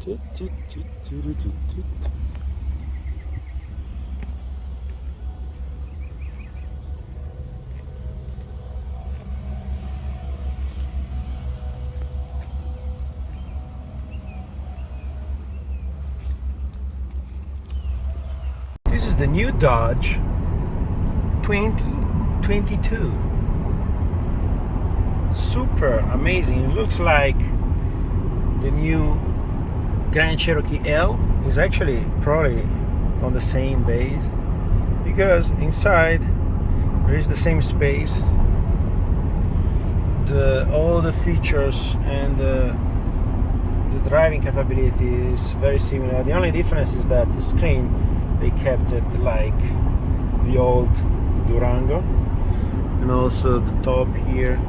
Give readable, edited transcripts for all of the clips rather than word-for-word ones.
This is the new Dodge 2022. Super amazing. It looks like the new Grand Cherokee L is actually probably on the same base, because inside there is the same space. All the features and the driving capability is very similar. The only difference is that the screen, they kept it like the old Durango, and also the top here.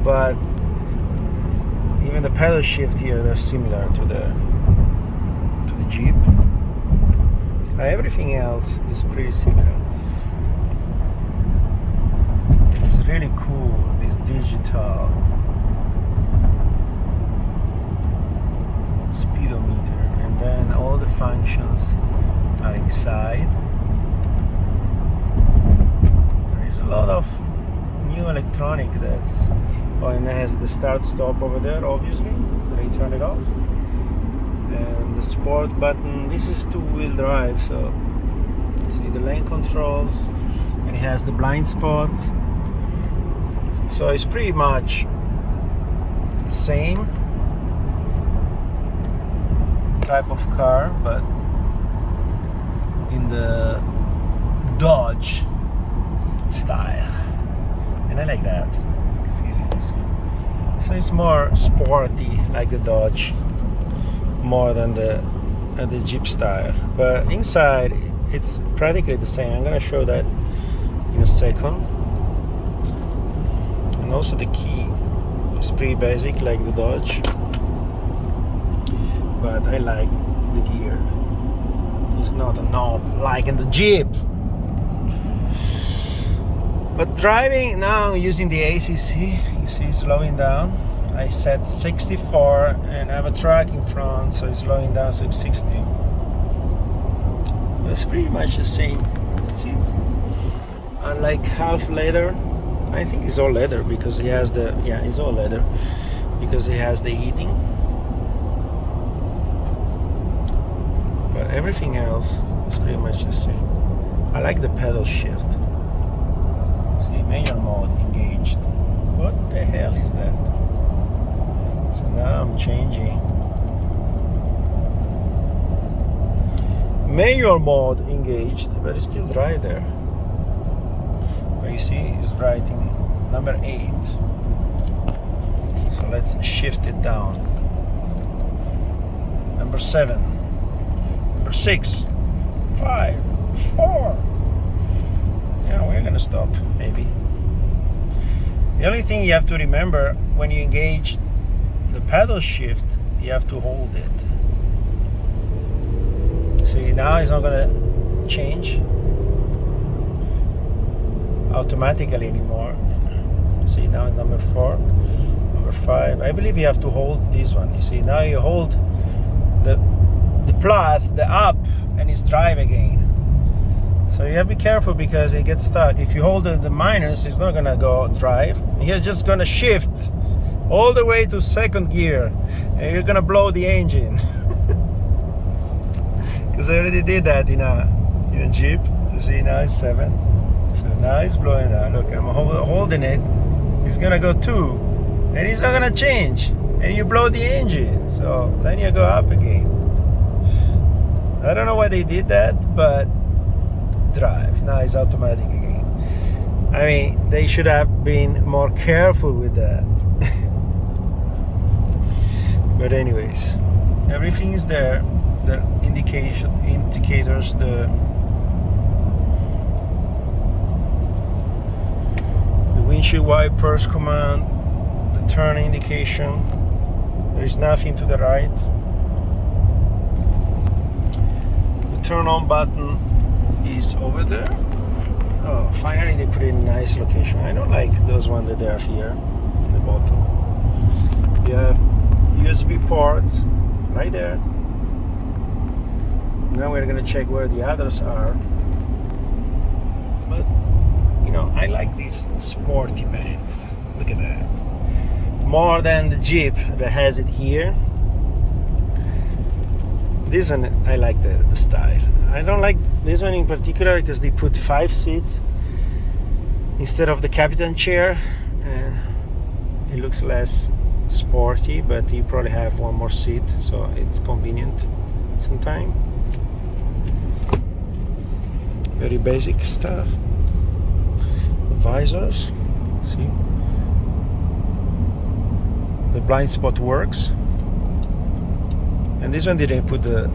But even the pedal shift here, they're similar to the Jeep. Everything else is pretty similar. It's really cool, this digital speedometer, and then all the functions are inside. There is a lot of new electronic that's, and it has the start stop over there, obviously, they turn it off, and the sport button. This is two-wheel drive, so you see the lane controls, and it has the blind spot, so it's pretty much the same type of car, but in the Dodge style, and I like that. It's easy to see. So it's more sporty, like the Dodge, more than the Jeep style. But inside, it's practically the same. I'm gonna show that in a second. And also the key is pretty basic, like the Dodge. But I like the gear. It's not a knob like in the Jeep. But driving now using the ACC, you see it's slowing down. I set 64 and I have a truck in front, so it's slowing down to 60. It's pretty much the same. Seats are like half leather. I think it's all leather because it has the, yeah, it's all leather because it has the heating. But everything else is pretty much the same. I like the pedal shift. See, manual mode engaged. What the hell is that? So now I'm changing. Manual mode engaged, but it's still right there. But you see, it's writing number 8. So let's shift it down. Number 7. Number 6. 5. 4. Yeah, we're gonna stop, maybe. The only thing you have to remember, when you engage the pedal shift, you have to hold it. See, now it's not gonna change automatically anymore. See, now it's number 4, number 5. I believe you have to hold this one. You see, now you hold the plus, the up, and it's drive again. So you have to be careful because it gets stuck. If you hold the minus, it's not gonna go drive. You're just gonna shift all the way to second gear, and you're gonna blow the engine. Because I already did that in a Jeep. You see, now it's 7. So now it's blowing out. Look, I'm holding it. It's gonna go 2, and it's not gonna change. And you blow the engine. So then you go up again. I don't know why they did that, but drive. Now it's automatic again. I mean, they should have been more careful with that. But anyways, everything is there. The indicators, the windshield wipers command, the turn indication. There is nothing to the right. The turn on button is over there. Oh, finally they put it in a nice location. I don't like those ones that are here in the bottom. You have USB ports right there. Now we're gonna check where the others are. But you know, I like these sporty vans. Look at that. More than the Jeep that has it here. This one, I like the style. I don't like this one in particular because they put 5 seats instead of the captain chair, and it looks less sporty, but you probably have one more seat, so it's convenient sometimes. Very basic stuff. The visors, see? The blind spot works. And this one didn't put the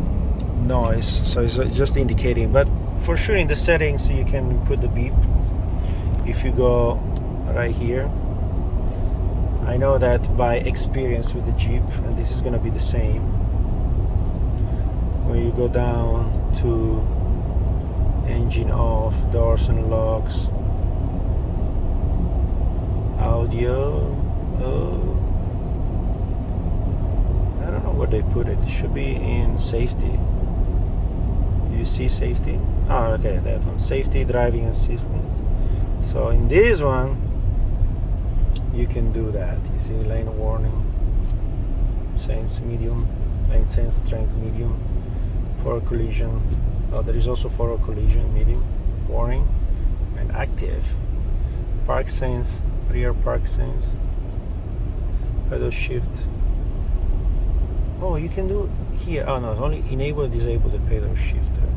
noise, so it's just indicating. But for sure in the settings you can put the beep. If you go right here, I know that by experience with the Jeep, and this is going to be the same. When you go down to engine off, doors and locks, audio, I don't know where they put it. It should be in safety. Do you see safety? Oh, okay, that one. Safety, driving assistance. So in this one, you can do that. You see lane warning, sense medium, lane sense strength medium, for collision. Oh, there is also for collision medium, warning, and active. Park sense, rear park sense, pedal shift. Oh, you can do here. Oh no, only enable, disable the pedal shifter.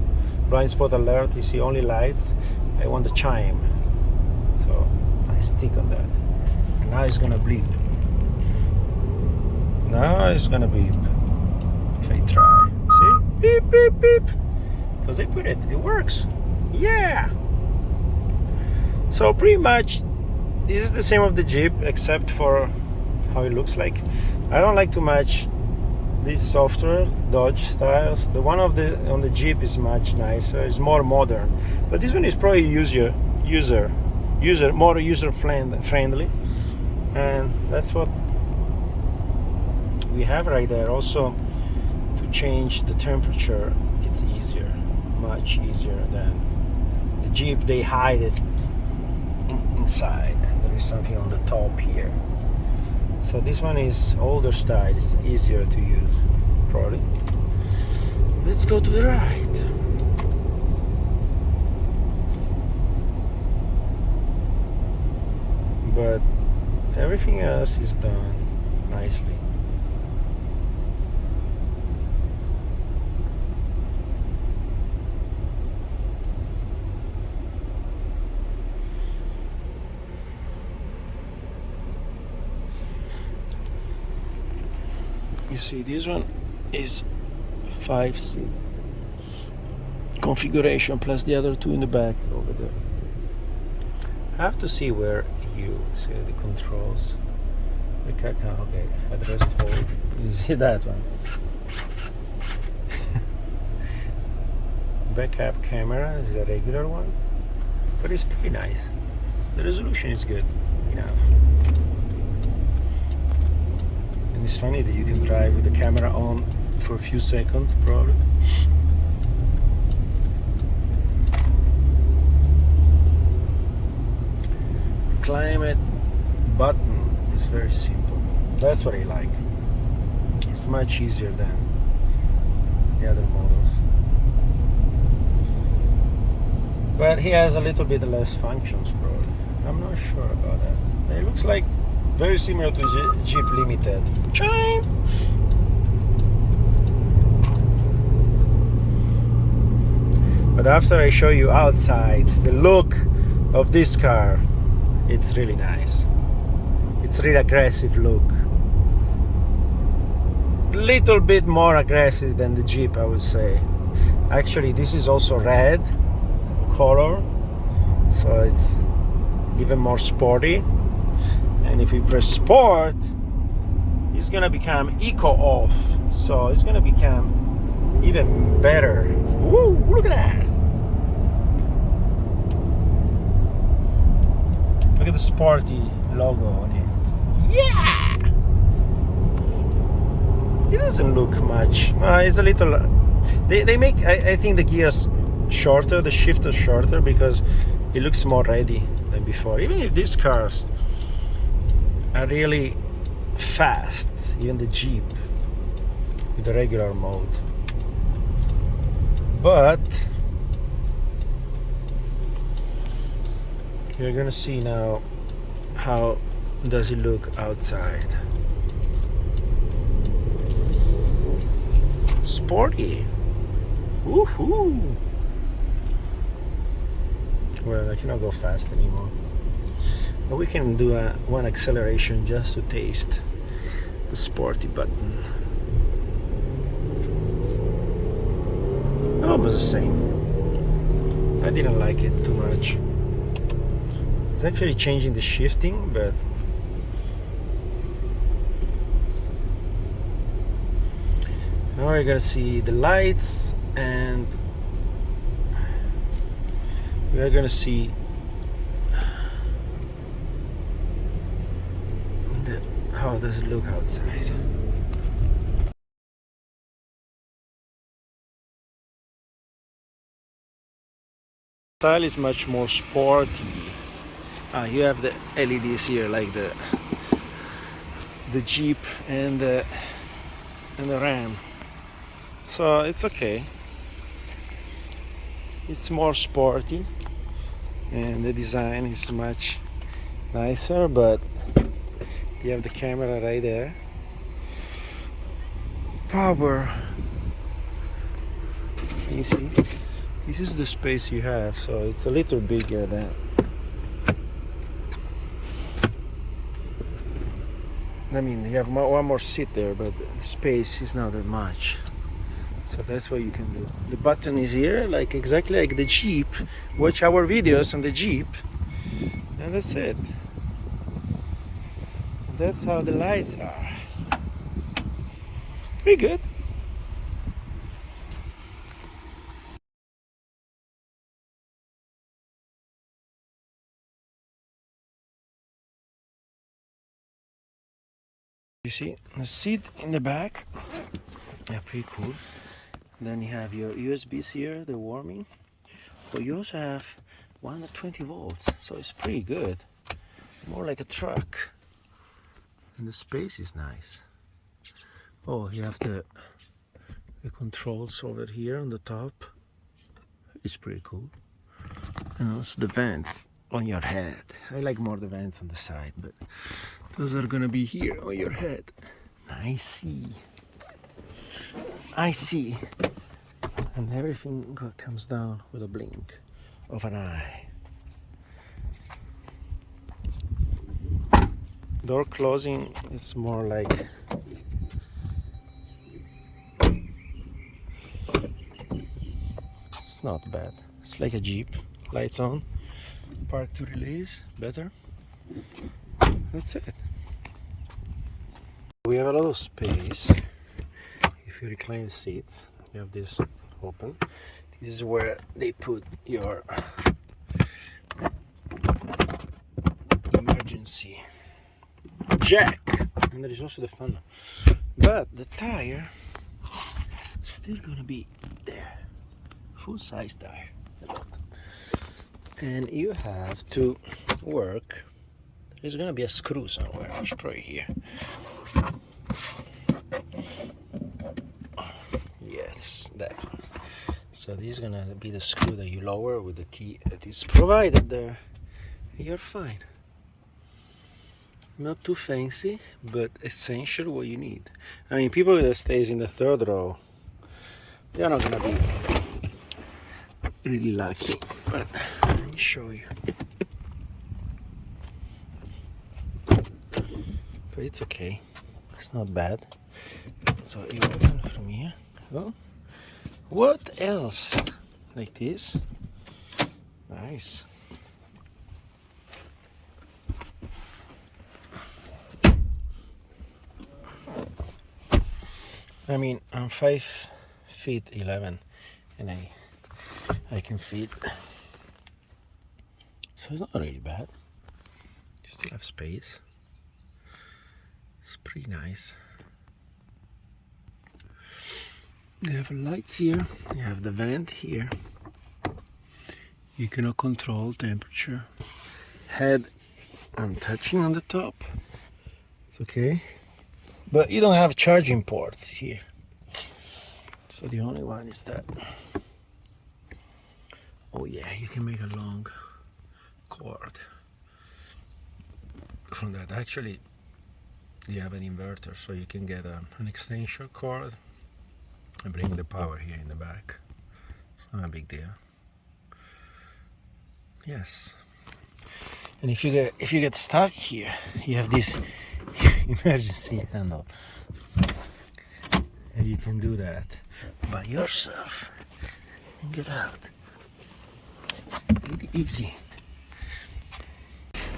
Blind spot alert. You see only lights. I want the chime, so I stick on that. And now it's gonna bleep. Now it's gonna beep. If I try, see, beep beep beep, because I put it. It works. Yeah. So pretty much, this is the same of the Jeep, except for how it looks like. I don't like too much these software Dodge styles. The one on the Jeep is much nicer. It's more modern, but this one is probably more user friendly, and that's what we have right there. Also, to change the temperature, it's easier, much easier than the Jeep. They hide it inside, and there is something on the top here. So this one is older style, it's easier to use, probably. Let's go to the right. But everything else is done nicely. You see, this one is 5 seats configuration plus the other 2 in the back over there. I have to see where you see the controls. The caca, okay, headrest fold. You see that one? Backup camera is a regular one, but it's pretty nice. The resolution is good enough. And it's funny that you can drive with the camera on for a few seconds, probably. Climate button is very simple. That's what I like. It's much easier than the other models. But he has a little bit less functions, probably. I'm not sure about that. It looks like very similar to Jeep Limited. Chime! But after I show you outside, the look of this car, it's really nice. It's really aggressive look. Little bit more aggressive than the Jeep, I would say. Actually, this is also red color, so it's even more sporty. And if you press sport, it's gonna become eco off, so it's gonna become even better. Woo, look at that. Look at the sporty logo on it. Yeah! It doesn't look much. It's a little. They make. I think the gears shorter, the shifter shorter, because it looks more ready than before. Even if these cars are really fast, even the Jeep with the regular mode. But you're gonna see now how does it look outside. Sporty. Woohoo! Well, I cannot go fast anymore. But we can do one acceleration just to taste the sporty button. Almost the same. I didn't like it too much. It's actually changing the shifting, but now we're gonna see the lights, and we're gonna see how does it look outside. Style is much more sporty. You have the LEDs here, like the Jeep and the Ram. So it's okay. It's more sporty, and the design is much nicer, but you have the camera right there. Power. You see, this is the space you have, so it's a little bigger than. I mean, you have one more seat there, but the space is not that much. So that's what you can do. The button is here, like exactly like the Jeep. Watch our videos on the Jeep, and that's it. That's how the lights are. Pretty good. You see the seat in the back. Yeah, pretty cool. Then you have your USBs here, the warming. But you also have 120 volts, so it's pretty good. More like a truck. And the space is nice. Oh, you have the controls over here on the top. It's pretty cool. And also the vents on your head. I like more the vents on the side, but those are gonna be here on your head. I see. And everything comes down with a blink of an eye. Door closing, it's more like it's not bad. It's like a Jeep. Lights on, park to release, better. That's it. We have a lot of space. If you recline the seats, you have this open. This is where they put your emergency jack, and there is also the funnel. But the tire is still gonna be there, full size tire. And you have to work. There's gonna be a screw somewhere. I'll show you here. Yes, that one. So this is gonna be the screw that you lower with the key that is provided there. You're fine. Not too fancy, but essential what you need. I mean, people that stays in the third row, they're not gonna be really lucky. But let me show you. But it's okay. It's not bad. So you open from here. Oh, what else? Like this. Nice. I mean, I'm 5'11", and I can fit. So it's not really bad. You still have space. It's pretty nice. You have lights here, you have the vent here. You cannot control temperature. Head, I'm touching on the top. It's okay. But you don't have charging ports here. So the only one is that. Oh yeah, you can make a long cord from that. Actually, you have an inverter, so you can get an extension cord and bring the power here in the back. It's not a big deal. Yes. And if you get stuck here, you have this emergency handle, and you can do that by yourself and get out. Really easy.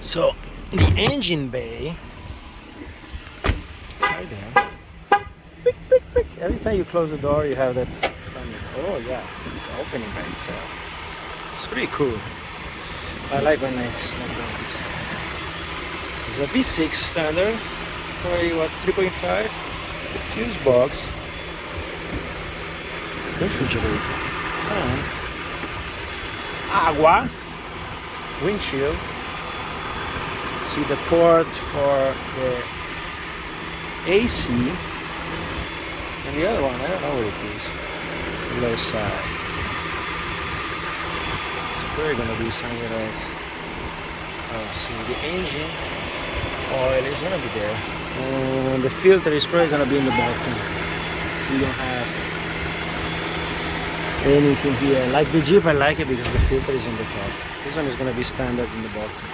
So the engine bay, right there. Pick, pick, pick. Every time you close the door, you have that funny. Oh yeah, it's opening by itself. It's pretty cool. I like when it's like that. It's a V6 standard, probably what, 3.5. Fuse box, refrigerator, fan, agua, windshield. See the port for the AC, and the other one, I don't know what it is, low side. Probably gonna be somewhere else. See, the engine oil is gonna be there, and the filter is probably gonna be in the bottom. You don't have anything here. Like the Jeep, I like it because the filter is in the top. This one is gonna be standard in the bottom.